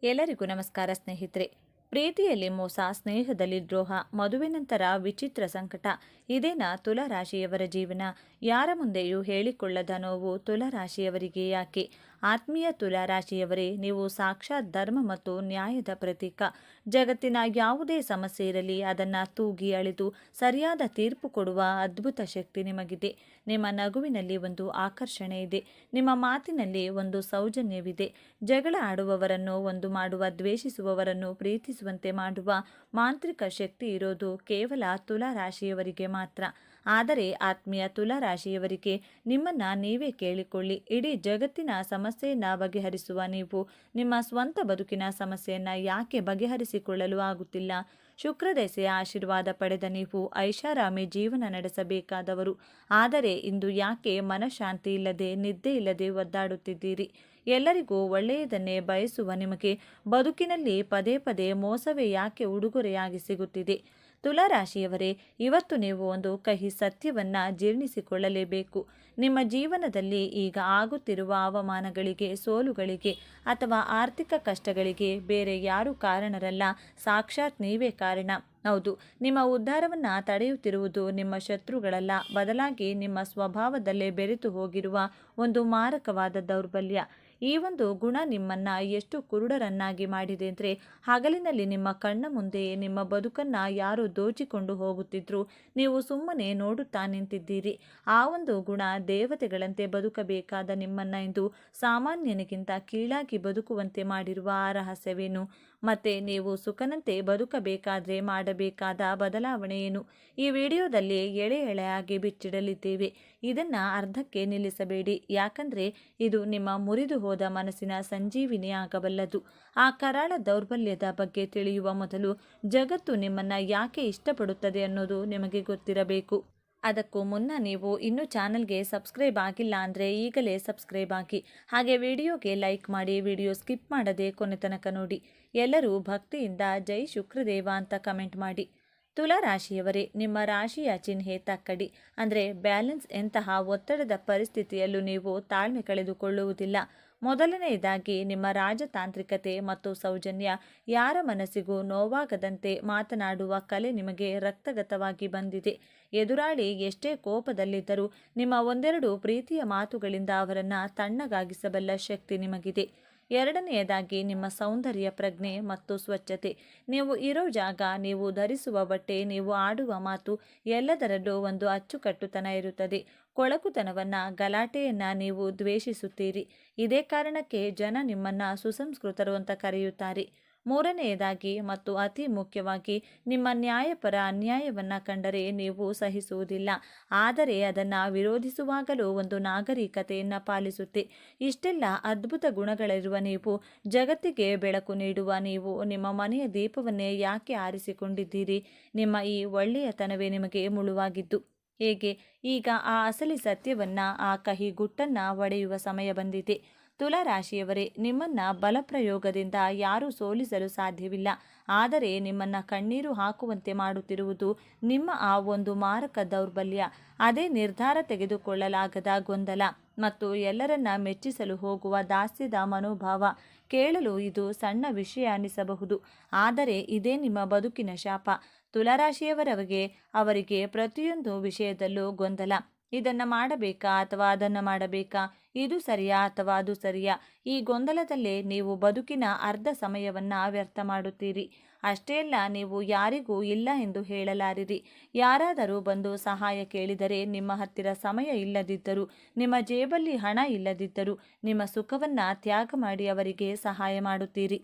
ಎಲ್ಲರಿಗೂ ನಮಸ್ಕಾರ ಸ್ನೇಹಿತರೆ. ಪ್ರೀತಿಯಲ್ಲಿ ಮೋಸ, ಸ್ನೇಹದಲ್ಲಿ ದ್ರೋಹ, ಮದುವೆ ನಂತರ ವಿಚಿತ್ರ ಸಂಕಟ, ಇದೇನಾ ತುಲಾರಾಶಿಯವರ ಜೀವನ? ಯಾರ ಮುಂದೆಯೂ ಹೇಳಿಕೊಳ್ಳದ ನೋವು ತುಲಾರಾಶಿಯವರಿಗೆ ಯಾಕೆ? ಆತ್ಮೀಯ ತುಲಾರಾಶಿಯವರೇ, ನೀವು ಸಾಕ್ಷಾತ್ ಧರ್ಮ ಮತ್ತು ನ್ಯಾಯದ ಪ್ರತೀಕ. ಜಗತ್ತಿನ ಯಾವುದೇ ಸಮಸ್ಯೆ ಇರಲಿ ಅದನ್ನು ತೂಗಿ ಅಳೆದು ಸರಿಯಾದ ತೀರ್ಪು ಕೊಡುವ ಅದ್ಭುತ ಶಕ್ತಿ ನಿಮಗಿದೆ. ನಿಮ್ಮ ನಗುವಿನಲ್ಲಿ ಒಂದು ಆಕರ್ಷಣೆ ಇದೆ, ನಿಮ್ಮ ಮಾತಿನಲ್ಲಿ ಒಂದು ಸೌಜನ್ಯವಿದೆ. ಜಗಳ ಆಡುವವರನ್ನು ಒಂದು ಮಾಡುವ, ದ್ವೇಷಿಸುವವರನ್ನು ಪ್ರೀತಿಸುವಂತೆ ಮಾಡುವ ಮಾಂತ್ರಿಕ ಶಕ್ತಿ ಇರೋದು ಕೇವಲ ತುಲಾರಾಶಿಯವರಿಗೆ ಮಾತ್ರ. ಆದರೆ ಆತ್ಮೀಯ ತುಲಾರಾಶಿಯವರಿಗೆ, ನಿಮ್ಮನ್ನ ನೀವೇ ಕೇಳಿಕೊಳ್ಳಿ. ಇಡೀ ಜಗತ್ತಿನ ಸಮಸ್ಯೆಯನ್ನ ಬಗೆಹರಿಸುವ ನೀವು ನಿಮ್ಮ ಸ್ವಂತ ಬದುಕಿನ ಸಮಸ್ಯೆಯನ್ನ ಯಾಕೆ ಬಗೆಹರಿಸಿಕೊಳ್ಳಲು ಆಗುತ್ತಿಲ್ಲ? ಶುಕ್ರದಶೆಯ ಆಶೀರ್ವಾದ ಪಡೆದ ನೀವು ಐಷಾರಾಮಿ ಜೀವನ ನಡೆಸಬೇಕಾದವರು. ಆದರೆ ಇಂದು ಯಾಕೆ ಮನಃಶಾಂತಿ ಇಲ್ಲದೆ, ನಿದ್ದೆ ಇಲ್ಲದೆ ಒದ್ದಾಡುತ್ತಿದ್ದೀರಿ? ಎಲ್ಲರಿಗೂ ಒಳ್ಳೆಯದನ್ನೇ ಬಯಸುವ ನಿಮಗೆ ಬದುಕಿನಲ್ಲಿ ಪದೇ ಪದೇ ಮೋಸವೇ ಯಾಕೆ ಉಡುಗೊರೆಯಾಗಿ ಸಿಗುತ್ತಿದೆ? ತುಲಾರಾಶಿಯವರೇ, ಇವತ್ತು ನೀವು ಒಂದು ಕಹಿ ಸತ್ಯವನ್ನ ಜೀರ್ಣಿಸಿಕೊಳ್ಳಲೇಬೇಕು. ನಿಮ್ಮ ಜೀವನದಲ್ಲಿ ಈಗ ಆಗುತ್ತಿರುವ ಅವಮಾನಗಳಿಗೆ, ಸೋಲುಗಳಿಗೆ ಅಥವಾ ಆರ್ಥಿಕ ಕಷ್ಟಗಳಿಗೆ ಬೇರೆ ಯಾರೂ ಕಾರಣರಲ್ಲ, ಸಾಕ್ಷಾತ್ ನೀವೇ ಕಾರಣ. ಹೌದು, ನಿಮ್ಮ ಉದ್ಧಾರವನ್ನ ತಡೆಯುತ್ತಿರುವುದು ನಿಮ್ಮ ಶತ್ರುಗಳಲ್ಲ, ಬದಲಾಗಿ ನಿಮ್ಮ ಸ್ವಭಾವದಲ್ಲೇ ಬೆರೆತು ಹೋಗಿರುವ ಒಂದು ಮಾರಕವಾದ ದೌರ್ಬಲ್ಯ. ಈ ಒಂದು ಗುಣ ನಿಮ್ಮನ್ನ ಎಷ್ಟು ಕುರುಡರನ್ನಾಗಿ ಮಾಡಿದೆ ಅಂದರೆ, ಹಗಲಿನಲ್ಲಿ ನಿಮ್ಮ ಕಣ್ಣ ಮುಂದೆಯೇ ನಿಮ್ಮ ಬದುಕನ್ನ ಯಾರು ದೋಚಿಕೊಂಡು ಹೋಗುತ್ತಿದ್ರು, ನೀವು ಸುಮ್ಮನೆ ನೋಡುತ್ತಾ ನಿಂತಿದ್ದೀರಿ. ಆ ಒಂದು ಗುಣ ದೇವತೆಗಳಂತೆ ಬದುಕಬೇಕಾದ ನಿಮ್ಮನ್ನ ಇಂದು ಸಾಮಾನ್ಯನಿಗಿಂತ ಕೀಳಾಗಿ ಬದುಕುವಂತೆ ಮಾಡಿರುವ ಆ ರಹಸ್ಯವೇನು? ಮತ್ತೆ ನೀವು ಸುಖನಂತೆ ಬದುಕಬೇಕಾದ್ರೆ ಮಾಡಬೇಕಾದ ಬದಲಾವಣೆ ಏನು? ಈ ವಿಡಿಯೋದಲ್ಲಿ ಎಳೆ ಎಳೆಯಾಗಿ ಬಿಚ್ಚಿಡಲಿದ್ದೇವೆ. ಇದನ್ನ ಅರ್ಧಕ್ಕೆ ನಿಲ್ಲಿಸಬೇಡಿ, ಯಾಕಂದ್ರೆ ಇದು ನಿಮ್ಮ ಮುರಿದು ಹೋದ ಮನಸ್ಸಿನ ಸಂಜೀವಿನಿ ಆಗಬಲ್ಲದು. ಆ ಕರಾಳ ದೌರ್ಬಲ್ಯದ ಬಗ್ಗೆ ತಿಳಿಯುವ ಮೊದಲು ಜಗತ್ತು ನಿಮ್ಮನ್ನ ಯಾಕೆ ಇಷ್ಟಪಡುತ್ತದೆ ಅನ್ನೋದು ನಿಮಗೆ ಗೊತ್ತಿರಬೇಕು. ಅದಕ್ಕೂ ಮುನ್ನ ನೀವು ಇನ್ನೂ ಚಾನಲ್ಗೆ ಸಬ್ಸ್ಕ್ರೈಬ್ ಆಗಿಲ್ಲ ಅಂದರೆ ಈಗಲೇ ಸಬ್ಸ್ಕ್ರೈಬ್ ಆಗಿ, ಹಾಗೆ ವಿಡಿಯೋಗೆ ಲೈಕ್ ಮಾಡಿ, ವಿಡಿಯೋ ಸ್ಕಿಪ್ ಮಾಡದೆ ಕೊನೆ ತನಕ ನೋಡಿ. ಎಲ್ಲರೂ ಭಕ್ತಿಯಿಂದ ಜೈ ಶುಕ್ರದೇವ ಅಂತ ಕಮೆಂಟ್ ಮಾಡಿ. ತುಲಾರಾಶಿಯವರೇ, ನಿಮ್ಮ ರಾಶಿಯ ಚಿಹ್ನೆ ತಕ್ಕಡಿ ಅಂದರೆ ಬ್ಯಾಲೆನ್ಸ್. ಎಂತಹ ಒತ್ತಡದ ಪರಿಸ್ಥಿತಿಯಲ್ಲೂ ನೀವು ತಾಳ್ಮೆ ಕಳೆದುಕೊಳ್ಳುವುದಿಲ್ಲ. ಮೊದಲನೆಯದಾಗಿ ನಿಮ್ಮ ರಾಜತಾಂತ್ರಿಕತೆ ಮತ್ತು ಸೌಜನ್ಯ. ಯಾರ ಮನಸ್ಸಿಗೂ ನೋವಾಗದಂತೆ ಮಾತನಾಡುವ ಕಲೆ ನಿಮಗೆ ರಕ್ತಗತವಾಗಿ ಬಂದಿದೆ. ಎದುರಾಳಿ ಎಷ್ಟೇ ಕೋಪದಲ್ಲಿದ್ದರೂ ನಿಮ್ಮ ಒಂದೆರಡು ಪ್ರೀತಿಯ ಮಾತುಗಳಿಂದ ಅವರನ್ನು ತಣ್ಣಗಾಗಿಸಬಲ್ಲ ಶಕ್ತಿ ನಿಮಗಿದೆ. ಎರಡನೆಯದಾಗಿ ನಿಮ್ಮ ಸೌಂದರ್ಯ ಪ್ರಜ್ಞೆ ಮತ್ತು ಸ್ವಚ್ಛತೆ. ನೀವು ಇರೋ ಜಾಗ, ನೀವು ಧರಿಸುವ ಬಟ್ಟೆ, ನೀವು ಆಡುವ ಮಾತು, ಎಲ್ಲದರಲ್ಲೂ ಒಂದು ಅಚ್ಚುಕಟ್ಟುತನ ಇರುತ್ತದೆ. ಕೊಳಕುತನವನ್ನ, ಗಲಾಟೆಯನ್ನ ನೀವು ದ್ವೇಷಿಸುತ್ತೀರಿ. ಇದೇ ಕಾರಣಕ್ಕೆ ಜನ ನಿಮ್ಮನ್ನ ಸುಸಂಸ್ಕೃತರು ಅಂತ ಕರೆಯುತ್ತಾರೆ. ಮೂರನೆಯದಾಗಿ ಮತ್ತು ಅತಿ ಮುಖ್ಯವಾಗಿ, ನಿಮ್ಮ ನ್ಯಾಯಪರ ಅನ್ಯಾಯವನ್ನ ಕಂಡರೆ ನೀವು ಸಹಿಸುವುದಿಲ್ಲ, ಆದರೆ ಅದನ್ನು ವಿರೋಧಿಸುವಾಗಲೂ ಒಂದು ನಾಗರಿಕತೆಯನ್ನು ಪಾಲಿಸುತ್ತೆ. ಇಷ್ಟೆಲ್ಲ ಅದ್ಭುತ ಗುಣಗಳಿರುವ ನೀವು, ಜಗತ್ತಿಗೆ ಬೆಳಕು ನೀಡುವ ನೀವು, ನಿಮ್ಮ ಮನೆಯ ದೀಪವನ್ನೇ ಯಾಕೆ ಆರಿಸಿಕೊಂಡಿದ್ದೀರಿ? ನಿಮ್ಮ ಈ ಒಳ್ಳೆಯತನವೇ ನಿಮಗೆ ಮುಳುವಾಗಿದ್ದು ಹೇಗೆ? ಈಗ ಆ ಅಸಲಿ ಸತ್ಯವನ್ನ, ಆ ಕಹಿ ಗುಟ್ಟನ್ನ ಒಡೆಯುವ ಸಮಯ ಬಂದಿದೆ. ತುಲಾರಾಶಿಯವರೇ, ನಿಮ್ಮನ್ನ ಬಲಪ್ರಯೋಗದಿಂದ ಯಾರೂ ಸೋಲಿಸಲು ಸಾಧ್ಯವಿಲ್ಲ. ಆದರೆ ನಿಮ್ಮನ್ನ ಕಣ್ಣೀರು ಹಾಕುವಂತೆ ಮಾಡುತ್ತಿರುವುದು ನಿಮ್ಮ ಆ ಒಂದು ಮಾರಕ ದೌರ್ಬಲ್ಯ. ಅದೇ ನಿರ್ಧಾರ ತೆಗೆದುಕೊಳ್ಳಲಾಗದ ಗೊಂದಲ ಮತ್ತು ಎಲ್ಲರನ್ನ ಮೆಚ್ಚಿಸಲು ಹೋಗುವ ದಾಸ್ಯದ ಮನೋಭಾವ. ಕೇಳಲು ಇದು ಸಣ್ಣ ವಿಷಯ ಅನಿಸಬಹುದು, ಆದರೆ ಇದೇ ನಿಮ್ಮ ಬದುಕಿನ ಶಾಪ. ತುಲಾರಾಶಿಯವರಿಗೆ ಅವರಿಗೆ ಪ್ರತಿಯೊಂದು ವಿಷಯದಲ್ಲೂ ಗೊಂದಲ. ಇದನ್ನು ಮಾಡಬೇಕಾ ಅಥವಾ ಅದನ್ನು ಮಾಡಬೇಕಾ? ಇದು ಸರಿಯಾ ಅಥವಾ ಅದು ಸರಿಯಾ? ಈ ಗೊಂದಲದಲ್ಲೇ ನೀವು ಬದುಕಿನ ಅರ್ಧ ಸಮಯವನ್ನ ವ್ಯರ್ಥ ಮಾಡುತ್ತೀರಿ. ಅಷ್ಟೇ ಅಲ್ಲ, ನೀವು ಯಾರಿಗೂ ಇಲ್ಲ ಎಂದು ಹೇಳಲಾರಿರಿ. ಯಾರಾದರೂ ಬಂದು ಸಹಾಯ ಕೇಳಿದರೆ, ನಿಮ್ಮ ಹತ್ತಿರ ಸಮಯ ಇಲ್ಲದಿದ್ದರೂ, ನಿಮ್ಮ ಜೇಬಲ್ಲಿ ಹಣ ಇಲ್ಲದಿದ್ದರೂ, ನಿಮ್ಮ ಸುಖವನ್ನ ತ್ಯಾಗ ಮಾಡಿ ಅವರಿಗೆ ಸಹಾಯ ಮಾಡುತ್ತೀರಿ.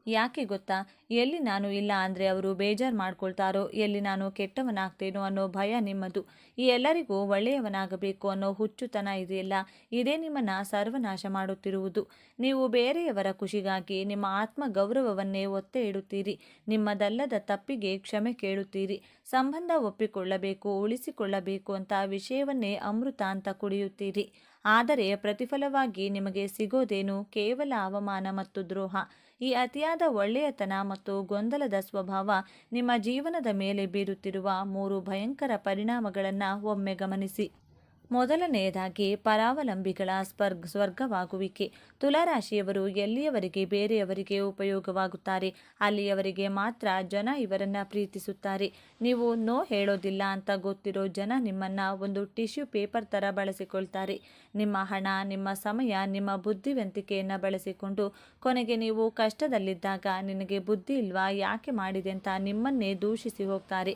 ಯಾಕೆ ಗೊತ್ತಾ? ಎಲ್ಲಿ ನಾನು ಇಲ್ಲ ಅಂದರೆ ಅವರು ಬೇಜಾರು ಮಾಡ್ಕೊಳ್ತಾರೋ, ಎಲ್ಲಿ ನಾನು ಕೆಟ್ಟವನಾಗ್ತೇನೋ ಅನ್ನೋ ಭಯ ನಿಮ್ಮದು. ಈ ಎಲ್ಲರಿಗೂ ಒಳ್ಳೆಯವನಾಗಬೇಕು ಅನ್ನೋ ಹುಚ್ಚುತನ ಇದೆಯಲ್ಲ, ಇದೇ ನಿಮ್ಮನ್ನು ಸರ್ವನಾಶ ಮಾಡುತ್ತಿರುವುದು. ನೀವು ಬೇರೆಯವರ ಖುಷಿಗಾಗಿ ನಿಮ್ಮ ಆತ್ಮ ಗೌರವವನ್ನೇ ಒತ್ತೆ ಇಡುತ್ತೀರಿ. ನಿಮ್ಮದಲ್ಲದ ತಪ್ಪಿಗೆ ಕ್ಷಮೆ ಕೇಳುತ್ತೀರಿ. ಸಂಬಂಧ ಒಪ್ಪಿಕೊಳ್ಳಬೇಕು, ಉಳಿಸಿಕೊಳ್ಳಬೇಕು ಅಂತ ವಿಷಯವನ್ನೇ ಅಮೃತ ಅಂತ ಕುಡಿಯುತ್ತೀರಿ. ಆದರೆ ಪ್ರತಿಫಲವಾಗಿ ನಿಮಗೆ ಸಿಗೋದೇನು? ಕೇವಲ ಅವಮಾನ ಮತ್ತು ದ್ರೋಹ. ಈ ಅತಿಯಾದ ಒಳ್ಳೆಯತನ ಮತ್ತು ಗೊಂದಲದ ಸ್ವಭಾವ ನಿಮ್ಮ ಜೀವನದ ಮೇಲೆ ಬೀರುತ್ತಿರುವ 3 ಭಯಂಕರ ಪರಿಣಾಮಗಳನ್ನು ಒಮ್ಮೆ ಗಮನಿಸಿ. ಮೊದಲನೆಯದಾಗಿ ಪರಾವಲಂಬಿಗಳ ಸ್ವರ್ಗವಾಗುವಿಕೆ. ತುಲಾರಾಶಿಯವರು ಎಲ್ಲಿಯವರೆಗೆ ಬೇರೆಯವರಿಗೆ ಉಪಯೋಗವಾಗುತ್ತಾರೆ ಅಲ್ಲಿಯವರೆಗೆ ಮಾತ್ರ ಜನ ಇವರನ್ನ ಪ್ರೀತಿಸುತ್ತಾರೆ. ನೀವು ನೋ ಹೇಳೋದಿಲ್ಲ ಅಂತ ಗೊತ್ತಿರೋ ಜನ ನಿಮ್ಮನ್ನ ಒಂದು ಟಿಶ್ಯೂ ಪೇಪರ್ ಥರ ಬಳಸಿಕೊಳ್ತಾರೆ. ನಿಮ್ಮ ಹಣ, ನಿಮ್ಮ ಸಮಯ, ನಿಮ್ಮ ಬುದ್ಧಿವಂತಿಕೆಯನ್ನು ಬಳಸಿಕೊಂಡು ಕೊನೆಗೆ ನೀವು ಕಷ್ಟದಲ್ಲಿದ್ದಾಗ ನಿನಗೆ ಬುದ್ಧಿ ಇಲ್ವಾ, ಯಾಕೆ ಮಾಡಿದೆ ಅಂತ ನಿಮ್ಮನ್ನೇ ದೂಷಿಸಿ ಹೋಗ್ತಾರೆ.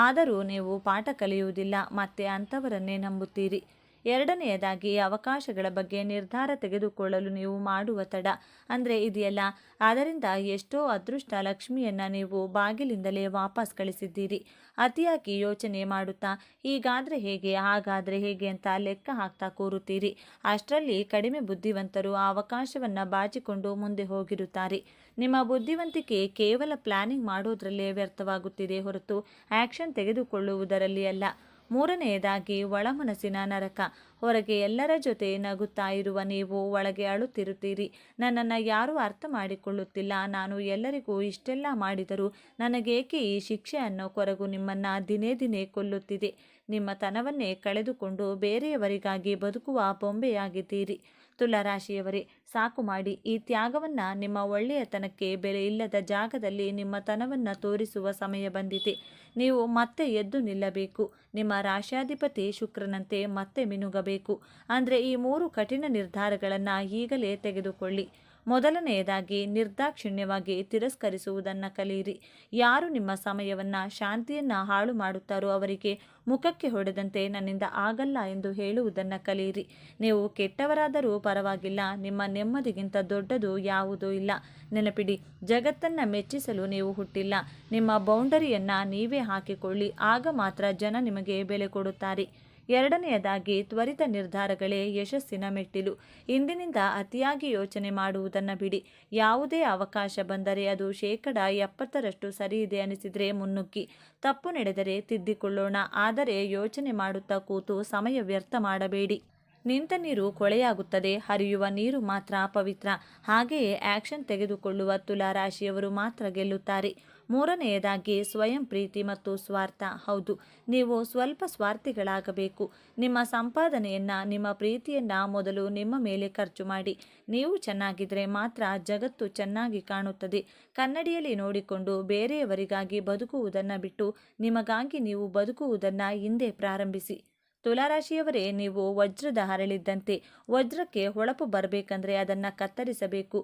ಆದರೂ ನೀವು ಪಾಠ ಕಲಿಯುವುದಿಲ್ಲ, ಮತ್ತೆ ಅಂಥವರನ್ನೇ ನಂಬುತ್ತೀರಿ. ಎರಡನೆಯದಾಗಿ ಅವಕಾಶಗಳ ಬಗ್ಗೆ ನಿರ್ಧಾರ ತೆಗೆದುಕೊಳ್ಳಲು ನೀವು ಮಾಡುವ ತಡ ಅಂದರೆ ಇದೆಯಲ್ಲ, ಅದರಿಂದ ಎಷ್ಟೋ ಅದೃಷ್ಟ ಲಕ್ಷ್ಮಿಯನ್ನು ನೀವು ಬಾಗಿಲಿಂದಲೇ ವಾಪಸ್ ಕಳಿಸಿದ್ದೀರಿ. ಅತಿಯಾಗಿ ಯೋಚನೆ ಮಾಡುತ್ತಾ ಹೀಗಾದರೆ ಹೇಗೆ, ಹಾಗಾದರೆ ಹೇಗೆ ಅಂತ ಲೆಕ್ಕ ಹಾಕ್ತಾ ಕೂರುತ್ತೀರಿ. ಅಷ್ಟರಲ್ಲಿ ಕಡಿಮೆ ಬುದ್ಧಿವಂತರು ಆ ಅವಕಾಶವನ್ನು ಬಾಚಿಕೊಂಡು ಮುಂದೆ ಹೋಗಿರುತ್ತಾರೆ. ನಿಮ್ಮ ಬುದ್ಧಿವಂತಿಕೆ ಕೇವಲ ಪ್ಲಾನಿಂಗ್ ಮಾಡೋದ್ರಲ್ಲೇ ವ್ಯರ್ಥವಾಗುತ್ತಿದೆ ಹೊರತು ಆ್ಯಕ್ಷನ್ ತೆಗೆದುಕೊಳ್ಳುವುದರಲ್ಲಿ ಅಲ್ಲ. ಮೂರನೆಯದಾಗಿ ಒಳಮನಸ್ಸಿನ ನರಕ. ಹೊರಗೆ ಎಲ್ಲರ ಜೊತೆ ನಗುತ್ತಾ ಇರುವ ನೀವು ಒಳಗೆ ಅಳುತ್ತಿರುತ್ತೀರಿ. ನನ್ನನ್ನು ಯಾರೂ ಅರ್ಥ ಮಾಡಿಕೊಳ್ಳುತ್ತಿಲ್ಲ, ನಾನು ಎಲ್ಲರಿಗೂ ಇಷ್ಟೆಲ್ಲ ಮಾಡಿದರೂ ನನಗೇಕೆ ಈ ಶಿಕ್ಷೆ ಅನ್ನೋ ಕೊರಗು ನಿಮ್ಮನ್ನು ದಿನೇ ದಿನೇ ಕೊಲ್ಲುತ್ತಿದೆ. ನಿಮ್ಮ ತನವನ್ನೇ ಕಳೆದುಕೊಂಡು ಬೇರೆಯವರಿಗಾಗಿ ಬದುಕುವ ಬೊಂಬೆಯಾಗಿದ್ದೀರಿ. ತುಲಾರಾಶಿಯವರೇ, ಸಾಕು ಮಾಡಿ. ಈ ತ್ಯಾಗವನ್ನು ನಿಮ್ಮ ಒಳ್ಳೆಯತನಕ್ಕೆ ಬೆಲೆ ಇಲ್ಲದ ಜಾಗದಲ್ಲಿ ನಿಮ್ಮ ತನವನ್ನು ತೋರಿಸುವ ಸಮಯ ಬಂದಿದೆ. ನೀವು ಮತ್ತೆ ಎದ್ದು ನಿಲ್ಲಬೇಕು. ನಿಮ್ಮ ರಾಶ್ಯಾಧಿಪತಿ ಶುಕ್ರನಂತೆ ಮತ್ತೆ ಮಿನುಗಬೇಕು. ಅಂದರೆ ಈ 3 ಕಠಿಣ ನಿರ್ಧಾರಗಳನ್ನು ಈಗಲೇ ತೆಗೆದುಕೊಳ್ಳಿ. ಮೊದಲನೆಯದಾಗಿ ನಿರ್ದಾಕ್ಷಿಣ್ಯವಾಗಿ ತಿರಸ್ಕರಿಸುವುದನ್ನು ಕಲಿಯಿರಿ. ಯಾರು ನಿಮ್ಮ ಸಮಯವನ್ನು, ಶಾಂತಿಯನ್ನು ಹಾಳು ಮಾಡುತ್ತಾರೋ ಅವರಿಗೆ ಮುಖಕ್ಕೆ ಹೊಡೆದಂತೆ ನನ್ನಿಂದ ಆಗಲ್ಲ ಎಂದು ಹೇಳುವುದನ್ನು ಕಲಿಯಿರಿ. ನೀವು ಕೆಟ್ಟವರಾದರೂ ಪರವಾಗಿಲ್ಲ, ನಿಮ್ಮ ನೆಮ್ಮದಿಗಿಂತ ದೊಡ್ಡದು ಯಾವುದೂ ಇಲ್ಲ. ನೆನಪಿಡಿ, ಜಗತ್ತನ್ನು ಮೆಚ್ಚಿಸಲು ನೀವು ಹುಟ್ಟಿಲ್ಲ. ನಿಮ್ಮ ಬೌಂಡರಿಯನ್ನು ನೀವೇ ಹಾಕಿಕೊಳ್ಳಿ, ಆಗ ಮಾತ್ರ ಜನ ನಿಮಗೆ ಬೆಲೆ ಕೊಡುತ್ತಾರೆ. ಎರಡನೆಯದಾಗಿ ತ್ವರಿತ ನಿರ್ಧಾರಗಳೇ ಯಶಸ್ಸಿನ ಮೆಟ್ಟಿಲು. ಇಂದಿನಿಂದ ಅತಿಯಾಗಿ ಯೋಚನೆ ಮಾಡುವುದನ್ನು ಬಿಡಿ. ಯಾವುದೇ ಅವಕಾಶ ಬಂದರೆ ಅದು 70% ಸರಿಯಿದೆ ಅನಿಸಿದರೆ ಮುನ್ನುಗ್ಗಿ. ತಪ್ಪು ನಡೆದರೆ ತಿದ್ದಿಕೊಳ್ಳೋಣ, ಆದರೆ ಯೋಚನೆ ಮಾಡುತ್ತಾ ಕೂತು ಸಮಯ ವ್ಯರ್ಥ ಮಾಡಬೇಡಿ. ನಿಂತ ನೀರು ಕೊಳೆಯಾಗುತ್ತದೆ, ಹರಿಯುವ ನೀರು ಮಾತ್ರ ಪವಿತ್ರ. ಹಾಗೆಯೇ ಆ್ಯಕ್ಷನ್ ತೆಗೆದುಕೊಳ್ಳುವ ತುಲಾರಾಶಿಯವರು ಮಾತ್ರ ಗೆಲ್ಲುತ್ತಾರೆ. ಮೂರನೆಯದಾಗಿ ಸ್ವಯಂ ಪ್ರೀತಿ ಮತ್ತು ಸ್ವಾರ್ಥ. ಹೌದು, ನೀವು ಸ್ವಲ್ಪ ಸ್ವಾರ್ಥಿಗಳಾಗಬೇಕು. ನಿಮ್ಮ ಸಂಪಾದನೆಯನ್ನು, ನಿಮ್ಮ ಪ್ರೀತಿಯನ್ನು ಮೊದಲು ನಿಮ್ಮ ಮೇಲೆ ಖರ್ಚು ಮಾಡಿ. ನೀವು ಚೆನ್ನಾಗಿದ್ದರೆ ಮಾತ್ರ ಜಗತ್ತು ಚೆನ್ನಾಗಿ ಕಾಣುತ್ತದೆ. ಕನ್ನಡಿಯಲ್ಲಿ ನೋಡಿಕೊಂಡು ಬೇರೆಯವರಿಗಾಗಿ ಬದುಕುವುದನ್ನು ಬಿಟ್ಟು ನಿಮಗಾಗಿ ನೀವು ಬದುಕುವುದನ್ನು ಹಿಂದೆ ಪ್ರಾರಂಭಿಸಿ. ತುಲಾರಾಶಿಯವರೇ, ನೀವು ವಜ್ರದ ಹರಳಿದ್ದಂತೆ. ವಜ್ರಕ್ಕೆ ಹೊಳಪು ಬರಬೇಕಂದ್ರೆ ಅದನ್ನು ಕತ್ತರಿಸಬೇಕು.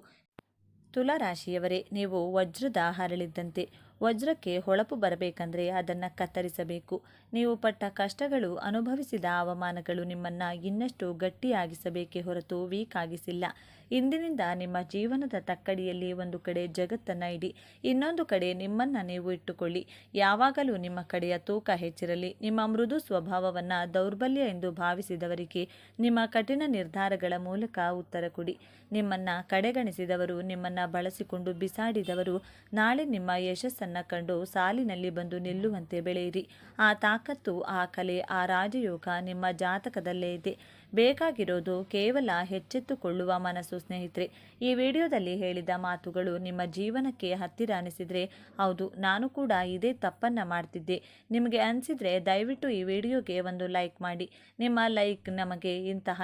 ತುಲಾರಾಶಿಯವರೇ, ನೀವು ವಜ್ರದ ಹರಳಿದ್ದಂತೆ. ವಜ್ರಕ್ಕೆ ಹೊಳಪು ಬರಬೇಕಂದ್ರೆ ಅದನ್ನು ಕತ್ತರಿಸಬೇಕು. ನೀವು ಪಟ್ಟ ಕಷ್ಟಗಳು, ಅನುಭವಿಸಿದ ಅವಮಾನಗಳು ನಿಮ್ಮನ್ನು ಇನ್ನಷ್ಟು ಗಟ್ಟಿಯಾಗಿಸಬೇಕೇ ಹೊರತು ವೀಕ್ ಆಗಿಸಿಲ್ಲ. ಇಂದಿನಿಂದ ನಿಮ್ಮ ಜೀವನದ ತಕ್ಕಡಿಯಲ್ಲಿ ಒಂದು ಕಡೆ ಜಗತ್ತನ್ನು ಇಡಿ, ಇನ್ನೊಂದು ಕಡೆ ನಿಮ್ಮನ್ನು ನೀವು ಇಟ್ಟುಕೊಳ್ಳಿ. ಯಾವಾಗಲೂ ನಿಮ್ಮ ಕಡೆಯ ತೂಕ ಹೆಚ್ಚಿರಲಿ. ನಿಮ್ಮ ಮೃದು ಸ್ವಭಾವವನ್ನು ದೌರ್ಬಲ್ಯ ಎಂದು ಭಾವಿಸಿದವರಿಗೆ ನಿಮ್ಮ ಕಠಿಣ ನಿರ್ಧಾರಗಳ ಮೂಲಕ ಉತ್ತರ ಕೊಡಿ. ನಿಮ್ಮನ್ನು ಕಡೆಗಣಿಸಿದವರು, ನಿಮ್ಮನ್ನು ಬಳಸಿಕೊಂಡು ಬಿಸಾಡಿದವರು ನಾಳೆ ನಿಮ್ಮ ಯಶಸ್ಸನ್ನು ಕಂಡು ಸಾಲಿನಲ್ಲಿ ಬಂದು ನಿಲ್ಲುವಂತೆ ಬೆಳೆಯಿರಿ. ಆ ತಾಕತ್ತು, ಆ ಕಲೆ, ಆ ರಾಜಯೋಗ ನಿಮ್ಮ ಜಾತಕದಲ್ಲೇ ಇದೆ. ಬೇಕಾಗಿರೋದು ಕೇವಲ ಎಚ್ಚೆತ್ತುಕೊಳ್ಳುವ ಮನಸ್ಸು. ಸ್ನೇಹಿತರೆ, ಈ ವಿಡಿಯೋದಲ್ಲಿ ಹೇಳಿದ ಮಾತುಗಳು ನಿಮ್ಮ ಜೀವನಕ್ಕೆ ಹತ್ತಿರ ಅನಿಸಿದರೆ, ಹೌದು ನಾನು ಕೂಡ ಇದೇ ತಪ್ಪನ್ನು ಮಾಡ್ತಿದ್ದೆ, ನಿಮಗೆ ಅನಿಸಿದರೆ ದಯವಿಟ್ಟು ಈ ವಿಡಿಯೋಗೆ ಒಂದು ಲೈಕ್ ಮಾಡಿ. ನಿಮ್ಮ ಲೈಕ್ ನಮಗೆ ಇಂತಹ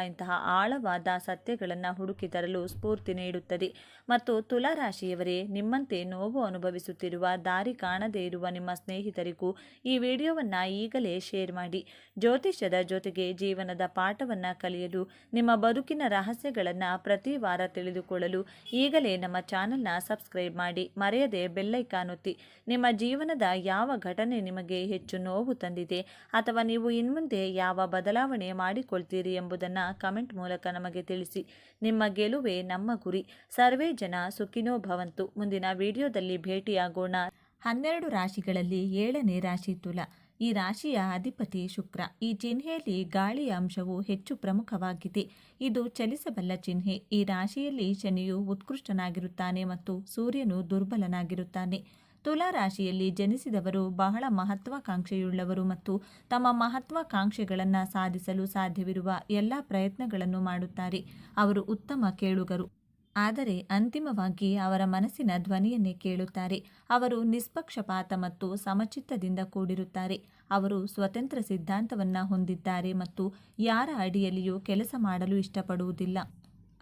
ಆಳವಾದ ಸತ್ಯಗಳನ್ನು ಹುಡುಕಿ ತರಲು ಸ್ಫೂರ್ತಿ ನೀಡುತ್ತದೆ. ಮತ್ತು ತುಲಾರಾಶಿಯವರೇ, ನಿಮ್ಮಂತೆ ನೋವು ಅನುಭವಿಸುತ್ತಿರುವ, ದಾರಿ ಕಾಣದೇ ಇರುವ ನಿಮ್ಮ ಸ್ನೇಹಿತರಿಗೂ ಈ ವಿಡಿಯೋವನ್ನು ಈಗಲೇ ಶೇರ್ ಮಾಡಿ. ಜ್ಯೋತಿಷ್ಯದ ಜೊತೆಗೆ ಜೀವನದ ಪಾಠವನ್ನು ಕಲಿಯಲು, ನಿಮ್ಮ ಬದುಕಿನ ರಹಸ್ಯಗಳನ್ನು ಪ್ರತಿ ವಾರ ತಿಳಿದುಕೊಳ್ಳಲು ಈಗಲೇ ನಮ್ಮ ಚಾನೆಲ್ನ ಸಬ್ಸ್ಕ್ರೈಬ್ ಮಾಡಿ. ಮರೆಯದೆ ಬೆಲ್ಲೈಕಾನ್ ಒತ್ತಿ. ನಿಮ್ಮ ಜೀವನದ ಯಾವ ಘಟನೆ ನಿಮಗೆ ಹೆಚ್ಚು ನೋವು ತಂದಿದೆ ಅಥವಾ ನೀವು ಇನ್ಮುಂದೆ ಯಾವ ಬದಲಾವಣೆ ಮಾಡಿಕೊಳ್ತೀರಿ ಎಂಬುದನ್ನು ಕಮೆಂಟ್ ಮೂಲಕ ನಮಗೆ ತಿಳಿಸಿ. ನಿಮ್ಮ ಗೆಲುವೇ ನಮ್ಮ ಗುರಿ. ಸರ್ವೇ ಜನ ಸುಖಿನೋ ಭವಂತು. ಮುಂದಿನ ವಿಡಿಯೋದಲ್ಲಿ ಭೇಟಿಯಾಗೋಣ. 12 ರಾಶಿಗಳಲ್ಲಿ 7ನೇ ರಾಶಿ ತುಲಾ. ಈ ರಾಶಿಯ ಅಧಿಪತಿ ಶುಕ್ರ. ಈ ಚಿಹ್ನೆಯಲ್ಲಿ ಗಾಳಿಯ ಅಂಶವು ಹೆಚ್ಚು ಪ್ರಮುಖವಾಗಿದೆ. ಇದು ಚಲಿಸಬಲ್ಲ ಚಿಹ್ನೆ. ಈ ರಾಶಿಯಲ್ಲಿ ಶನಿಯು ಉತ್ಕೃಷ್ಟನಾಗಿರುತ್ತಾನೆ ಮತ್ತು ಸೂರ್ಯನು ದುರ್ಬಲನಾಗಿರುತ್ತಾನೆ. ತುಲಾ ರಾಶಿಯಲ್ಲಿ ಜನಿಸಿದವರು ಬಹಳ ಮಹತ್ವಾಕಾಂಕ್ಷೆಯುಳ್ಳವರು ಮತ್ತು ತಮ್ಮ ಮಹತ್ವಾಕಾಂಕ್ಷೆಗಳನ್ನು ಸಾಧಿಸಲು ಸಾಧ್ಯವಿರುವ ಎಲ್ಲ ಪ್ರಯತ್ನಗಳನ್ನು ಮಾಡುತ್ತಾರೆ. ಅವರು ಉತ್ತಮ ಕೇಳುಗರು. ಆದರೆ ಅಂತಿಮವಾಗಿ ಅವರ ಮನಸ್ಸಿನ ಧ್ವನಿಯನ್ನೇ ಕೇಳುತ್ತಾರೆ. ಅವರು ನಿಷ್ಪಕ್ಷಪಾತ ಮತ್ತು ಸಮಚಿತ್ತದಿಂದ ಕೂಡಿರುತ್ತಾರೆ. ಅವರು ಸ್ವತಂತ್ರ ಸಿದ್ಧಾಂತವನ್ನು ಹೊಂದಿದ್ದಾರೆ ಮತ್ತು ಯಾರ ಅಡಿಯಲ್ಲಿಯೂ ಕೆಲಸ ಮಾಡಲು ಇಷ್ಟಪಡುವುದಿಲ್ಲ.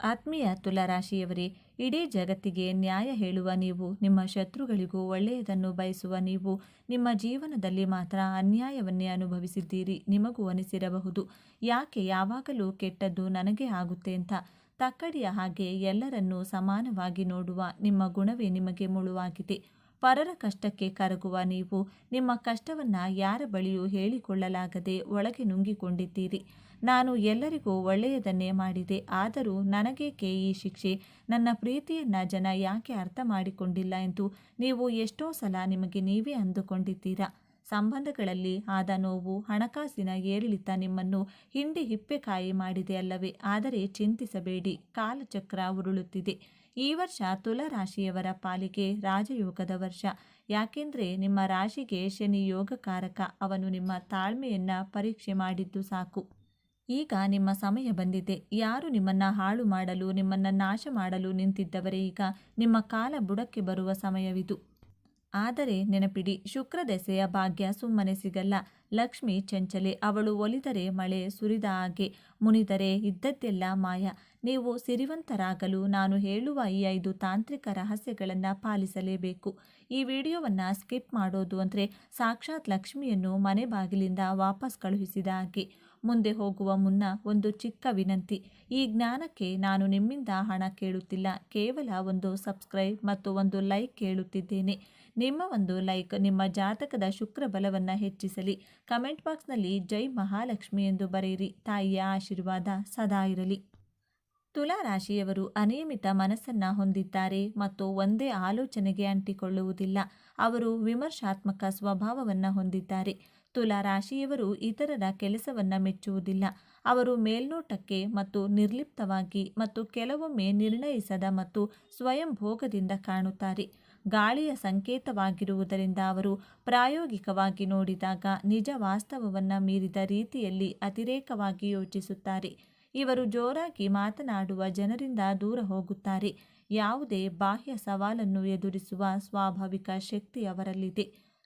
ಆತ್ಮೀಯ ತುಲಾರಾಶಿಯವರೇ, ಇಡೀ ಜಗತ್ತಿಗೆ ನ್ಯಾಯ ಹೇಳುವ ನೀವು, ನಿಮ್ಮ ಶತ್ರುಗಳಿಗೂ ಒಳ್ಳೆಯದನ್ನು ಬಯಸುವ ನೀವು, ನಿಮ್ಮ ಜೀವನದಲ್ಲಿ ಮಾತ್ರ ಅನ್ಯಾಯವನ್ನೇ ಅನುಭವಿಸಿದ್ದೀರಿ. ನಿಮಗೂ ಅನಿಸಿರಬಹುದು, ಯಾಕೆ ಯಾವಾಗಲೂ ಕೆಟ್ಟದ್ದು ನನಗೇ ಆಗುತ್ತೆ ಅಂತ. ತಕ್ಕಡಿಯ ಹಾಗೆ ಎಲ್ಲರನ್ನೂ ಸಮಾನವಾಗಿ ನೋಡುವ ನಿಮ್ಮ ಗುಣವೇ ನಿಮಗೆ ಮುಳುವಾಗಿದೆ. ಪರರ ಕಷ್ಟಕ್ಕೆ ಕರಗುವ ನೀವು, ನಿಮ್ಮ ಕಷ್ಟವನ್ನು ಯಾರ ಬಳಿಯೂ ಹೇಳಿಕೊಳ್ಳಲಾಗದೆ ಒಳಗೆ ನುಂಗಿಕೊಂಡಿದ್ದೀರಿ. ನಾನು ಎಲ್ಲರಿಗೂ ಒಳ್ಳೆಯದನ್ನೇ ಮಾಡಿದೆ, ಆದರೂ ನನಗೇಕೆ ಈ ಶಿಕ್ಷೆ, ನನ್ನ ಪ್ರೀತಿಯನ್ನು ಜನ ಯಾಕೆ ಅರ್ಥ ಮಾಡಿಕೊಂಡಿಲ್ಲ ಎಂದು ನೀವು ಎಷ್ಟೋ ಸಲ ನಿಮಗೆ ನೀವೇ ಅಂದುಕೊಂಡಿದ್ದೀರಾ. ಸಂಬಂಧಗಳಲ್ಲಿ ಆದ ನೋವು, ಹಣಕಾಸಿನ ಏರಿಳಿತ ನಿಮ್ಮನ್ನು ಹಿಂಡಿ ಹಿಪ್ಪೆಕಾಯಿ ಮಾಡಿದೆ ಅಲ್ಲವೇ? ಆದರೆ ಚಿಂತಿಸಬೇಡಿ, ಕಾಲಚಕ್ರ ಉರುಳುತ್ತಿದೆ. ಈ ವರ್ಷ ತುಲಾರಾಶಿಯವರ ಪಾಲಿಗೆ ರಾಜಯೋಗದ ವರ್ಷ. ಯಾಕೆಂದರೆ ನಿಮ್ಮ ರಾಶಿಗೆ ಶನಿ ಯೋಗಕಾರಕ. ಅವನು ನಿಮ್ಮ ತಾಳ್ಮೆಯನ್ನು ಪರೀಕ್ಷೆ ಮಾಡಿದ್ದು ಸಾಕು. ಈಗ ನಿಮ್ಮ ಸಮಯ ಬಂದಿದೆ. ಯಾರು ನಿಮ್ಮನ್ನು ಹಾಳು ಮಾಡಲು, ನಿಮ್ಮನ್ನು ನಾಶ ಮಾಡಲು ನಿಂತಿದ್ದವರೇ ಈಗ ನಿಮ್ಮ ಕಾಲ ಬುಡಕ್ಕೆ ಬರುವ ಸಮಯವಿದು. ಆದರೆ ನೆನಪಿಡಿ, ಶುಕ್ರ ದೆಸೆಯ ಭಾಗ್ಯ ಸುಮ್ಮನೆ ಸಿಗಲ್ಲ. ಲಕ್ಷ್ಮಿ ಚಂಚಲೆ, ಅವಳು ಒಲಿದರೆ ಮಳೆ ಸುರಿದ ಹಾಗೆ, ಮುನಿದರೆ ಇದ್ದದ್ದೆಲ್ಲ ಮಾಯ. ನೀವು ಸಿರಿವಂತರಾಗಲು ನಾನು ಹೇಳುವ ಈ 5 ತಾಂತ್ರಿಕ ರಹಸ್ಯಗಳನ್ನು ಪಾಲಿಸಲೇಬೇಕು. ಈ ವಿಡಿಯೋವನ್ನು ಸ್ಕಿಪ್ ಮಾಡೋದು ಅಂದರೆ ಸಾಕ್ಷಾತ್ ಲಕ್ಷ್ಮಿಯನ್ನು ಮನೆ ಬಾಗಿಲಿಂದ ವಾಪಸ್ ಕಳುಹಿಸಿದ ಹಾಗೆ. ಮುಂದೆ ಹೋಗುವ ಮುನ್ನ ಒಂದು ಚಿಕ್ಕ ವಿನಂತಿ. ಈ ಜ್ಞಾನಕ್ಕೆ ನಾನು ನಿಮ್ಮಿಂದ ಹಣ ಕೇಳುತ್ತಿಲ್ಲ, ಕೇವಲ ಒಂದು ಸಬ್ಸ್ಕ್ರೈಬ್ ಮತ್ತು ಒಂದು ಲೈಕ್ ಕೇಳುತ್ತಿದ್ದೇನೆ. ನಿಮ್ಮ ಒಂದು ಲೈಕ್ ನಿಮ್ಮ ಜಾತಕದ ಶುಕ್ರ ಬಲವನ್ನು ಹೆಚ್ಚಿಸಲಿ. ಕಮೆಂಟ್ ಬಾಕ್ಸ್ನಲ್ಲಿ ಜೈ ಮಹಾಲಕ್ಷ್ಮಿ ಎಂದು ಬರೆಯಿರಿ. ತಾಯಿಯ ಆಶೀರ್ವಾದ ಸದಾ ಇರಲಿ. ತುಲಾರಾಶಿಯವರು ಅನಿಯಮಿತ ಮನಸ್ಸನ್ನು ಹೊಂದಿದ್ದಾರೆ ಮತ್ತು ಒಂದೇ ಆಲೋಚನೆಗೆ ಅಂಟಿಕೊಳ್ಳುವುದಿಲ್ಲ. ಅವರು ವಿಮರ್ಶಾತ್ಮಕ ಸ್ವಭಾವವನ್ನು ಹೊಂದಿದ್ದಾರೆ. ತುಲಾರಾಶಿಯವರು ಇತರರ ಕೆಲಸವನ್ನು ಮೆಚ್ಚುವುದಿಲ್ಲ. ಅವರು ಮೇಲ್ನೋಟಕ್ಕೆ ಮತ್ತು ನಿರ್ಲಿಪ್ತವಾಗಿ ಮತ್ತು ಕೆಲವೊಮ್ಮೆ ನಿರ್ಣಯಿಸದ ಮತ್ತು ಸ್ವಯಂ ಭೋಗದಿಂದ ಕಾಣುತ್ತಾರೆ. ಗಾಳಿಯ ಸಂಕೇತವಾಗಿರುವುದರಿಂದ ಅವರು ಪ್ರಾಯೋಗಿಕವಾಗಿ ನೋಡಿದಾಗ ನಿಜ ವಾಸ್ತವವನ್ನು ಮೀರಿದ ರೀತಿಯಲ್ಲಿ ಅತಿರೇಕವಾಗಿ ಯೋಚಿಸುತ್ತಾರೆ. ಇವರು ಜೋರಾಗಿ ಮಾತನಾಡುವ ಜನರಿಂದ ದೂರ ಹೋಗುತ್ತಾರೆ. ಯಾವುದೇ ಬಾಹ್ಯ ಸವಾಲನ್ನು ಎದುರಿಸುವ ಸ್ವಾಭಾವಿಕ ಶಕ್ತಿ ಅವರಲ್ಲಿದೆ.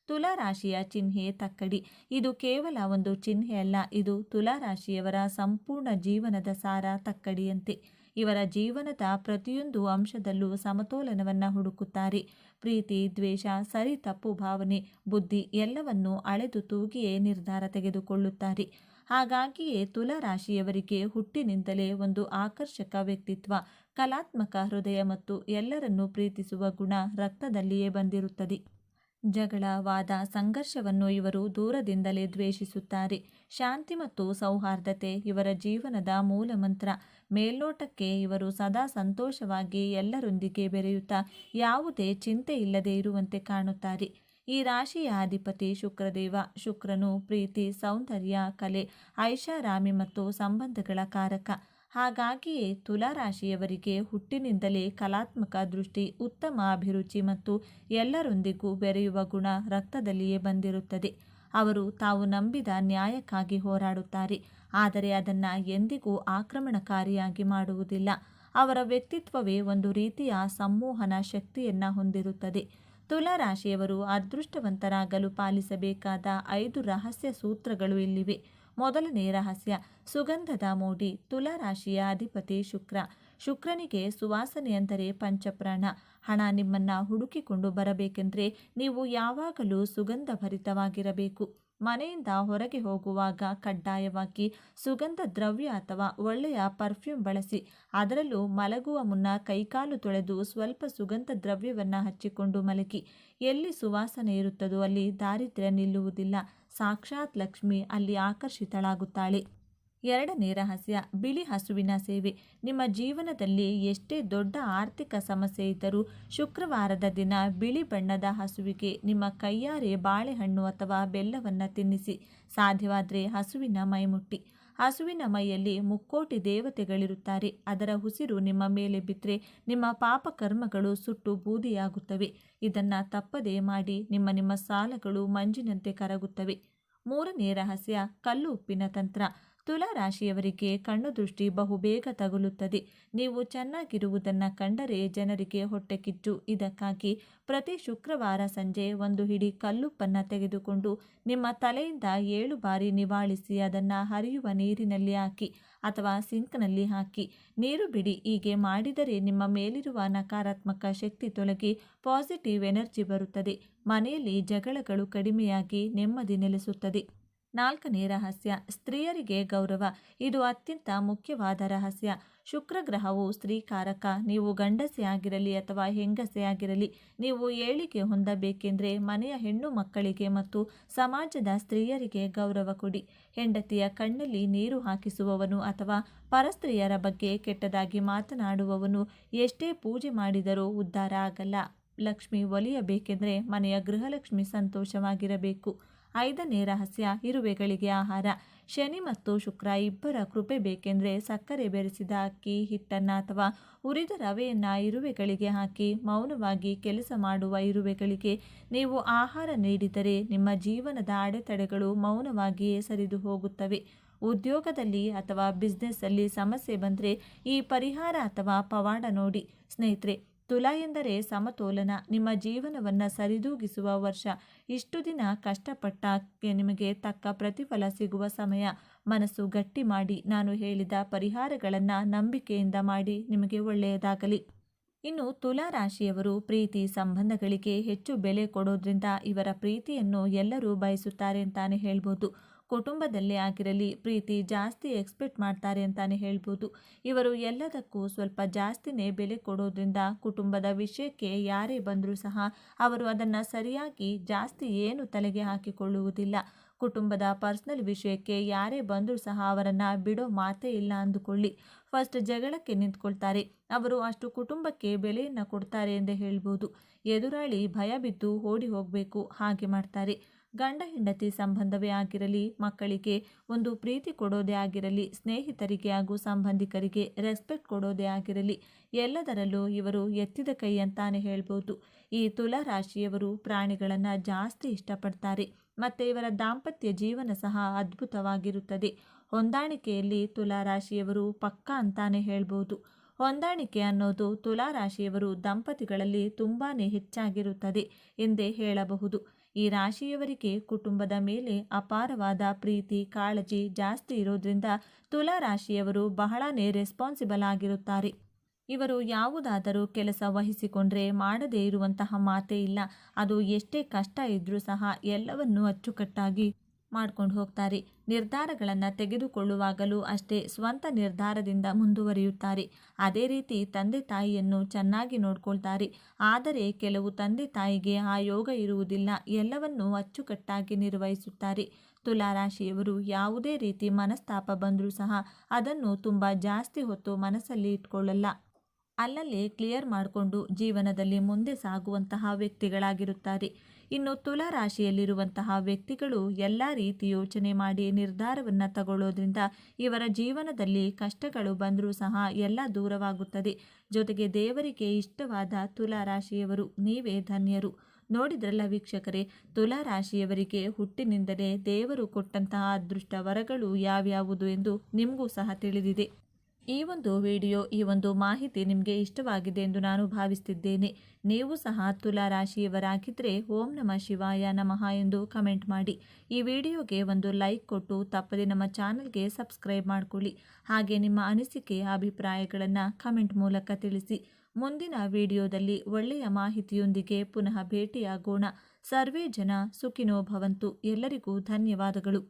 ತುಲಾರಾಶಿಯ ಚಿಹ್ನೆ ತಕ್ಕಡಿ. ಇದು ಕೇವಲ ಒಂದು ಚಿಹ್ನೆ ಅಲ್ಲ, ಇದು ತುಲಾರಾಶಿಯವರ ಸಂಪೂರ್ಣ ಜೀವನದ ಸಾರ ತಕ್ಕಡಿಯಂತೆ. ಇವರ ಜೀವನದ ಪ್ರತಿಯೊಂದು ಅಂಶದಲ್ಲೂ ಸಮತೋಲನವನ್ನು ಹುಡುಕುತ್ತಾರೆ. ಪ್ರೀತಿ, ದ್ವೇಷ, ಸರಿ ತಪ್ಪು ಭಾವನೆ, ಬುದ್ಧಿ ಎಲ್ಲವನ್ನೂ ಅಳೆದು ತೂಗಿಯೇ ನಿರ್ಧಾರ ತೆಗೆದುಕೊಳ್ಳುತ್ತಾರೆ. ಹಾಗಾಗಿಯೇ ತುಲಾರಾಶಿಯವರಿಗೆ ಹುಟ್ಟಿನಿಂದಲೇ ಒಂದು ಆಕರ್ಷಕ ವ್ಯಕ್ತಿತ್ವ, ಕಲಾತ್ಮಕ ಹೃದಯ ಮತ್ತು ಎಲ್ಲರನ್ನೂ ಪ್ರೀತಿಸುವ ಗುಣ ರಕ್ತದಲ್ಲಿಯೇ ಬಂದಿರುತ್ತದೆ. ಜಗಳ, ವಾದ, ಸಂಘರ್ಷವನ್ನು ಇವರು ದೂರದಿಂದಲೇ ದ್ವೇಷಿಸುತ್ತಾರೆ. ಶಾಂತಿ ಮತ್ತು ಸೌಹಾರ್ದತೆ ಇವರ ಜೀವನದ ಮೂಲ ಮಂತ್ರ. ಮೇಲ್ನೋಟಕ್ಕೆ ಇವರು ಸದಾ ಸಂತೋಷವಾಗಿ ಎಲ್ಲರೊಂದಿಗೆ ಬೆರೆಯುತ್ತಾ ಯಾವುದೇ ಚಿಂತೆ ಇಲ್ಲದೆ ಇರುವಂತೆ ಕಾಣುತ್ತಾರೆ. ಈ ರಾಶಿಯ ಅಧಿಪತಿ ಶುಕ್ರದೇವ. ಶುಕ್ರನು ಪ್ರೀತಿ, ಸೌಂದರ್ಯ, ಕಲೆ, ಐಷಾರಾಮಿ ಮತ್ತು ಸಂಬಂಧಗಳ ಕಾರಕ. ಹಾಗಾಗಿಯೇ ತುಲಾರಾಶಿಯವರಿಗೆ ಹುಟ್ಟಿನಿಂದಲೇ ಕಲಾತ್ಮಕ ದೃಷ್ಟಿ, ಉತ್ತಮ ಅಭಿರುಚಿ ಮತ್ತು ಎಲ್ಲರೊಂದಿಗೂ ಬೆರೆಯುವ ಗುಣ ರಕ್ತದಲ್ಲಿಯೇ ಬಂದಿರುತ್ತದೆ. ಅವರು ತಾವು ನಂಬಿದ ನ್ಯಾಯಕ್ಕಾಗಿ ಹೋರಾಡುತ್ತಾರೆ, ಆದರೆ ಅದನ್ನು ಎಂದಿಗೂ ಆಕ್ರಮಣಕಾರಿಯಾಗಿ ಮಾಡುವುದಿಲ್ಲ. ಅವರ ವ್ಯಕ್ತಿತ್ವವೇ ಒಂದು ರೀತಿಯ ಸಂಮೋಹನ ಶಕ್ತಿಯನ್ನು ಹೊಂದಿರುತ್ತದೆ. ತುಲಾರಾಶಿಯವರು ಅದೃಷ್ಟವಂತರಾಗಲು ಪಾಲಿಸಬೇಕಾದ 5 ರಹಸ್ಯ ಸೂತ್ರಗಳು ಇಲ್ಲಿವೆ. ಮೊದಲನೇ ರಹಸ್ಯ, ಸುಗಂಧದ ಮೋಡಿ. ತುಲಾರಾಶಿಯ ಅಧಿಪತಿ ಶುಕ್ರ. ಶುಕ್ರನಿಗೆ ಸುವಾಸನೆ ಅಂದರೆ ಪಂಚಪ್ರಾಣ. ಹಣ ನಿಮ್ಮನ್ನು ಹುಡುಕಿಕೊಂಡು ಬರಬೇಕೆಂದರೆ ನೀವು ಯಾವಾಗಲೂ ಸುಗಂಧಭರಿತವಾಗಿರಬೇಕು. ಮನೆಯಿಂದ ಹೊರಗೆ ಹೋಗುವಾಗ ಕಡ್ಡಾಯವಾಗಿ ಸುಗಂಧ ದ್ರವ್ಯ ಅಥವಾ ಒಳ್ಳೆಯ ಪರ್ಫ್ಯೂಮ್ ಬಳಸಿ. ಅದರಲ್ಲೂ ಮಲಗುವ ಮುನ್ನ ಕೈಕಾಲು ತೊಳೆದು ಸ್ವಲ್ಪ ಸುಗಂಧ ದ್ರವ್ಯವನ್ನು ಹಚ್ಚಿಕೊಂಡು ಮಲಗಿ. ಎಲ್ಲಿ ಸುವಾಸನೆ ಇರುತ್ತದೋ ಅಲ್ಲಿ ದಾರಿದ್ರ್ಯ ನಿಲ್ಲುವುದಿಲ್ಲ. ಸಾಕ್ಷಾತ್ ಲಕ್ಷ್ಮಿ ಅಲ್ಲಿ ಆಕರ್ಷಿತಳಾಗುತ್ತಾಳೆ. ಎರಡನೇ ರಹಸ್ಯ, ಬಿಳಿ ಹಸುವಿನ ಸೇವೆ. ನಿಮ್ಮ ಜೀವನದಲ್ಲಿ ಎಷ್ಟೇ ದೊಡ್ಡ ಆರ್ಥಿಕ ಸಮಸ್ಯೆ ಇದ್ದರೂ ಶುಕ್ರವಾರದ ದಿನ ಬಿಳಿ ಬಣ್ಣದ ಹಸುವಿಗೆ ನಿಮ್ಮ ಕೈಯಾರೆ ಬಾಳೆಹಣ್ಣು ಅಥವಾ ಬೆಲ್ಲವನ್ನು ತಿನ್ನಿಸಿ. ಸಾಧ್ಯವಾದರೆ ಹಸುವಿನ ಮೈಮುಟ್ಟಿ. ಹಸುವಿನ ಮೈಯಲ್ಲಿ ಮುಕ್ಕೋಟಿ ದೇವತೆಗಳಿರುತ್ತಾರೆ. ಅದರ ಉಸಿರು ನಿಮ್ಮ ಮೇಲೆ ಬಿದ್ದರೆ ನಿಮ್ಮ ಪಾಪ ಕರ್ಮಗಳು ಸುಟ್ಟು ಬೂದಿಯಾಗುತ್ತವೆ. ಇದನ್ನು ತಪ್ಪದೇ ಮಾಡಿ. ನಿಮ್ಮ ಸಾಲಗಳು ಮಂಜಿನಂತೆ ಕರಗುತ್ತವೆ. ಮೂರನೇ ರಹಸ್ಯ, ಕಲ್ಲು ಉಪ್ಪಿನ ತಂತ್ರ. ತುಲಾ ರಾಶಿಯವರಿಗೆ ಕಣ್ಣು ದೃಷ್ಟಿ ಬಹುಬೇಗ ತಗುಲುತ್ತದೆ. ನೀವು ಚೆನ್ನಾಗಿರುವುದನ್ನು ಕಂಡರೆ ಜನರಿಗೆ ಹೊಟ್ಟೆ ಕಿಚ್ಚು. ಇದಕ್ಕಾಗಿ ಪ್ರತಿ ಶುಕ್ರವಾರ ಸಂಜೆ ಒಂದು ಹಿಡಿ ಕಲ್ಲುಪ್ಪನ್ನು ತೆಗೆದುಕೊಂಡು ನಿಮ್ಮ ತಲೆಯಿಂದ 7 ಬಾರಿ ನಿವಾಳಿಸಿ ಅದನ್ನು ಹರಿಯುವ ನೀರಿನಲ್ಲಿ ಹಾಕಿ ಅಥವಾ ಸಿಂಕ್ನಲ್ಲಿ ಹಾಕಿ ನೀರು ಬಿಡಿ. ಹೀಗೆ ಮಾಡಿದರೆ ನಿಮ್ಮ ಮೇಲಿರುವ ನಕಾರಾತ್ಮಕ ಶಕ್ತಿ ತೊಲಗಿ ಪಾಸಿಟಿವ್ ಎನರ್ಜಿ ಬರುತ್ತದೆ. ಮನೆಯಲ್ಲಿ ಜಗಳಗಳು ಕಡಿಮೆಯಾಗಿ ನೆಮ್ಮದಿ ನೆಲೆಸುತ್ತದೆ. 4ನೇ ರಹಸ್ಯ, ಸ್ತ್ರೀಯರಿಗೆ ಗೌರವ. ಇದು ಅತ್ಯಂತ ಮುಖ್ಯವಾದ ರಹಸ್ಯ. ಶುಕ್ರ ಗ್ರಹವು ಸ್ತ್ರೀಕಾರಕ. ನೀವು ಗಂಡಸೆ ಆಗಿರಲಿ ಅಥವಾ ಹೆಂಗಸೆ ಆಗಿರಲಿ, ನೀವು ಏಳಿಗೆ ಹೊಂದಬೇಕೆಂದರೆ ಮನೆಯ ಹೆಣ್ಣು ಮಕ್ಕಳಿಗೆ ಮತ್ತು ಸಮಾಜದ ಸ್ತ್ರೀಯರಿಗೆ ಗೌರವ ಕೊಡಿ. ಹೆಂಡತಿಯ ಕಣ್ಣಲ್ಲಿ ನೀರು ಹಾಕಿಸುವವನು ಅಥವಾ ಪರಸ್ತ್ರೀಯರ ಬಗ್ಗೆ ಕೆಟ್ಟದಾಗಿ ಮಾತನಾಡುವವನು ಎಷ್ಟೇ ಪೂಜೆ ಮಾಡಿದರೂ ಉದ್ಧಾರ ಆಗಲ್ಲ. ಲಕ್ಷ್ಮಿ ಒಲಿಯಬೇಕೆಂದರೆ ಮನೆಯ ಗೃಹಲಕ್ಷ್ಮಿ ಸಂತೋಷವಾಗಿರಬೇಕು. 5ನೇ ರಹಸ್ಯ, ಇರುವೆಗಳಿಗೆ ಆಹಾರ. ಶನಿ ಮತ್ತು ಶುಕ್ರ ಇಬ್ಬರ ಕೃಪೆ ಬೇಕೆಂದರೆ ಸಕ್ಕರೆ ಬೆರೆಸಿದ ಅಕ್ಕಿ ಹಿಟ್ಟನ್ನು ಅಥವಾ ಹುರಿದ ರವೆಯನ್ನು ಇರುವೆಗಳಿಗೆ ಹಾಕಿ ಮೌನವಾಗಿ ಕೆಲಸ ಮಾಡುವ ಇರುವೆಗಳಿಗೆ ನೀವು ಆಹಾರ ನೀಡಿದರೆ ನಿಮ್ಮ ಜೀವನದ ಅಡೆತಡೆಗಳು ಮೌನವಾಗಿಯೇ ಸರಿದು ಹೋಗುತ್ತವೆ. ಉದ್ಯೋಗದಲ್ಲಿ ಅಥವಾ ಬಿಸ್ನೆಸ್ಸಲ್ಲಿ ಸಮಸ್ಯೆ ಬಂದರೆ ಈ ಪರಿಹಾರ ಅಥವಾ ಪವಾಡ ನೋಡಿ. ಸ್ನೇಹಿತರೆ, ತುಲಾ ಎಂದರೆ ಸಮತೋಲನ. ನಿಮ್ಮ ಜೀವನವನ್ನು ಸರಿದೂಗಿಸುವ ವರ್ಷ. ಇಷ್ಟು ದಿನ ಕಷ್ಟಪಟ್ಟಕ್ಕೆ ನಿಮಗೆ ತಕ್ಕ ಪ್ರತಿಫಲ ಸಿಗುವ ಸಮಯ. ಮನಸ್ಸು ಗಟ್ಟಿ ಮಾಡಿ. ನಾನು ಹೇಳಿದ ಪರಿಹಾರಗಳನ್ನು ನಂಬಿಕೆಯಿಂದ ಮಾಡಿ. ನಿಮಗೆ ಒಳ್ಳೆಯದಾಗಲಿ. ಇನ್ನು ತುಲಾ ರಾಶಿಯವರು ಪ್ರೀತಿ ಸಂಬಂಧಗಳಿಗೆ ಹೆಚ್ಚು ಬೆಲೆ ಕೊಡೋದ್ರಿಂದ ಇವರ ಪ್ರೀತಿಯನ್ನು ಎಲ್ಲರೂ ಬಯಸುತ್ತಾರೆ ಅಂತಾನೆ ಹೇಳ್ಬೋದು. ಕುಟುಂಬದಲ್ಲೇ ಆಗಿರಲಿ ಪ್ರೀತಿ ಜಾಸ್ತಿ ಎಕ್ಸ್ಪೆಕ್ಟ್ ಮಾಡ್ತಾರೆ ಅಂತಾನೆ ಹೇಳ್ಬೋದು. ಇವರು ಎಲ್ಲದಕ್ಕೂ ಸ್ವಲ್ಪ ಜಾಸ್ತಿನೇ ಬೆಲೆ ಕೊಡೋದ್ರಿಂದ ಕುಟುಂಬದ ವಿಷಯಕ್ಕೆ ಯಾರೇ ಬಂದರೂ ಸಹ ಅವರು ಅದನ್ನು ಸರಿಯಾಗಿ ಜಾಸ್ತಿ ಏನು ತಲೆಗೆ ಹಾಕಿಕೊಳ್ಳುವುದಿಲ್ಲ. ಕುಟುಂಬದ ಪರ್ಸನಲ್ ವಿಷಯಕ್ಕೆ ಯಾರೇ ಬಂದರೂ ಸಹ ಅವರನ್ನು ಬಿಡೋ ಮಾತೇ ಇಲ್ಲ ಅಂದುಕೊಳ್ಳಿ. ಫಸ್ಟ್ ಜಗಳಕ್ಕೆ ನಿಂತ್ಕೊಳ್ತಾರೆ. ಅವರು ಅಷ್ಟು ಕುಟುಂಬಕ್ಕೆ ಬೆಲೆಯನ್ನು ಕೊಡ್ತಾರೆ ಎಂದೇ ಹೇಳ್ಬೋದು. ಎದುರಾಳಿ ಭಯ ಬಿದ್ದು ಓಡಿ ಹೋಗಬೇಕು ಹಾಗೆ ಮಾಡ್ತಾರೆ. ಗಂಡ ಹೆಂಡತಿ ಸಂಬಂಧವೇ ಆಗಿರಲಿ, ಮಕ್ಕಳಿಗೆ ಒಂದು ಪ್ರೀತಿ ಕೊಡೋದೇ ಆಗಿರಲಿ, ಸ್ನೇಹಿತರಿಗೆ ಹಾಗೂ ಸಂಬಂಧಿಕರಿಗೆ ರೆಸ್ಪೆಕ್ಟ್ ಕೊಡೋದೇ ಆಗಿರಲಿ, ಎಲ್ಲದರಲ್ಲೂ ಇವರು ಎತ್ತಿದ ಕೈ ಅಂತಾನೆ ಹೇಳ್ಬೋದು. ಈ ತುಲಾ ರಾಶಿಯವರು ಪ್ರಾಣಿಗಳನ್ನು ಜಾಸ್ತಿ ಇಷ್ಟಪಡ್ತಾರೆ ಮತ್ತು ಇವರ ದಾಂಪತ್ಯ ಜೀವನ ಸಹ ಅದ್ಭುತವಾಗಿರುತ್ತದೆ. ಹೊಂದಾಣಿಕೆಯಲ್ಲಿ ತುಲಾ ರಾಶಿಯವರು ಪಕ್ಕಾ ಅಂತಾನೆ ಹೇಳ್ಬೋದು. ಹೊಂದಾಣಿಕೆ ಅನ್ನೋದು ತುಲಾ ರಾಶಿಯವರು ದಂಪತಿಗಳಲ್ಲಿ ತುಂಬಾ ಹೆಚ್ಚಾಗಿರುತ್ತದೆ ಎಂದೇ ಹೇಳಬಹುದು. ಈ ರಾಶಿಯವರಿಗೆ ಕುಟುಂಬದ ಮೇಲೆ ಅಪಾರವಾದ ಪ್ರೀತಿ ಕಾಳಜಿ ಜಾಸ್ತಿ ಇರೋದ್ರಿಂದ ತುಲಾ ರಾಶಿಯವರು ಬಹಳನೇ ರೆಸ್ಪಾನ್ಸಿಬಲ್ ಆಗಿರುತ್ತಾರೆ. ಇವರು ಯಾವುದಾದರೂ ಕೆಲಸ ವಹಿಸಿಕೊಂಡ್ರೆ ಮಾಡದೇ ಇರುವಂತಹ ಮಾತೇ ಇಲ್ಲ. ಅದು ಎಷ್ಟೇ ಕಷ್ಟ ಇದ್ರೂ ಸಹ ಎಲ್ಲವನ್ನೂ ಅಚ್ಚುಕಟ್ಟಾಗಿ ಮಾಡ್ಕೊಂಡು ಹೋಗ್ತಾರೆ. ನಿರ್ಧಾರಗಳನ್ನು ತೆಗೆದುಕೊಳ್ಳುವಾಗಲೂ ಅಷ್ಟೇ ಸ್ವಂತ ನಿರ್ಧಾರದಿಂದ ಮುಂದುವರಿಯುತ್ತಾರೆ. ಅದೇ ರೀತಿ ತಂದೆ ತಾಯಿಯನ್ನು ಚೆನ್ನಾಗಿ ನೋಡ್ಕೊಳ್ತಾರೆ. ಆದರೆ ಕೆಲವು ತಂದೆ ತಾಯಿಗೆ ಆ ಯೋಗ ಇರುವುದಿಲ್ಲ. ಎಲ್ಲವನ್ನೂ ಅಚ್ಚುಕಟ್ಟಾಗಿ ನಿರ್ವಹಿಸುತ್ತಾರೆ. ತುಲಾ ರಾಶಿಯವರು ಯಾವುದೇ ರೀತಿ ಮನಸ್ತಾಪ ಬಂದರೂ ಸಹ ಅದನ್ನು ತುಂಬ ಜಾಸ್ತಿ ಹೊತ್ತು ಮನಸ್ಸಲ್ಲಿ ಇಟ್ಕೊಳ್ಳಲ್ಲ. ಅಲ್ಲಲ್ಲೇ ಕ್ಲಿಯರ್ ಮಾಡಿಕೊಂಡು ಜೀವನದಲ್ಲಿ ಮುಂದೆ ಸಾಗುವಂತಹ ವ್ಯಕ್ತಿಗಳಾಗಿರುತ್ತಾರೆ. ಇನ್ನು ತುಲಾ ರಾಶಿಯಲ್ಲಿರುವಂತಹ ವ್ಯಕ್ತಿಗಳು ಎಲ್ಲ ರೀತಿ ಯೋಚನೆ ಮಾಡಿ ನಿರ್ಧಾರವನ್ನು ತಗೊಳ್ಳೋದ್ರಿಂದ ಇವರ ಜೀವನದಲ್ಲಿ ಕಷ್ಟಗಳು ಬಂದರೂ ಸಹ ಎಲ್ಲ ದೂರವಾಗುತ್ತದೆ. ಜೊತೆಗೆ ದೇವರಿಗೆ ಇಷ್ಟವಾದ ತುಲಾ ರಾಶಿಯವರು. ನೀವೇ ಧನ್ಯರು. ನೋಡಿದ್ರಲ್ಲ ವೀಕ್ಷಕರೇ, ತುಲಾ ರಾಶಿಯವರಿಗೆ ಹುಟ್ಟಿನಿಂದಲೇ ದೇವರು ಕೊಟ್ಟಂತಹ ಅದೃಷ್ಟ ವರಗಳು ಯಾವ್ಯಾವುದು ಎಂದು ನಿಮಗೂ ಸಹ ತಿಳಿದಿದೆ. ಈ ಒಂದು ವಿಡಿಯೋ, ಈ ಒಂದು ಮಾಹಿತಿ ನಿಮಗೆ ಇಷ್ಟವಾಗಿದೆ ಎಂದು ನಾನು ಭಾವಿಸುತ್ತಿದ್ದೇನೆ. ನೀವು ಸಹ ತುಲಾ ರಾಶಿಯವರಾಗಿದ್ದರೆ ಓಂ ನಮಃ ಶಿವಾಯ ನಮಃ ಎಂದು ಕಮೆಂಟ್ ಮಾಡಿ. ಈ ವಿಡಿಯೋಗೆ ಒಂದು ಲೈಕ್ ಕೊಟ್ಟು ತಪ್ಪದೆ ನಮ್ಮ ಚಾನಲ್ಗೆ ಸಬ್ಸ್ಕ್ರೈಬ್ ಮಾಡಿಕೊಳ್ಳಿ. ಹಾಗೆ ನಿಮ್ಮ ಅನಿಸಿಕೆ ಅಭಿಪ್ರಾಯಗಳನ್ನು ಕಮೆಂಟ್ ಮೂಲಕ ತಿಳಿಸಿ. ಮುಂದಿನ ವಿಡಿಯೋದಲ್ಲಿ ಒಳ್ಳೆಯ ಮಾಹಿತಿಯೊಂದಿಗೆ ಪುನಃ ಭೇಟಿಯಾಗೋಣ. ಸರ್ವೇ ಜನ ಸುಖಿನೋ ಭವಂತು. ಎಲ್ಲರಿಗೂ ಧನ್ಯವಾದಗಳು.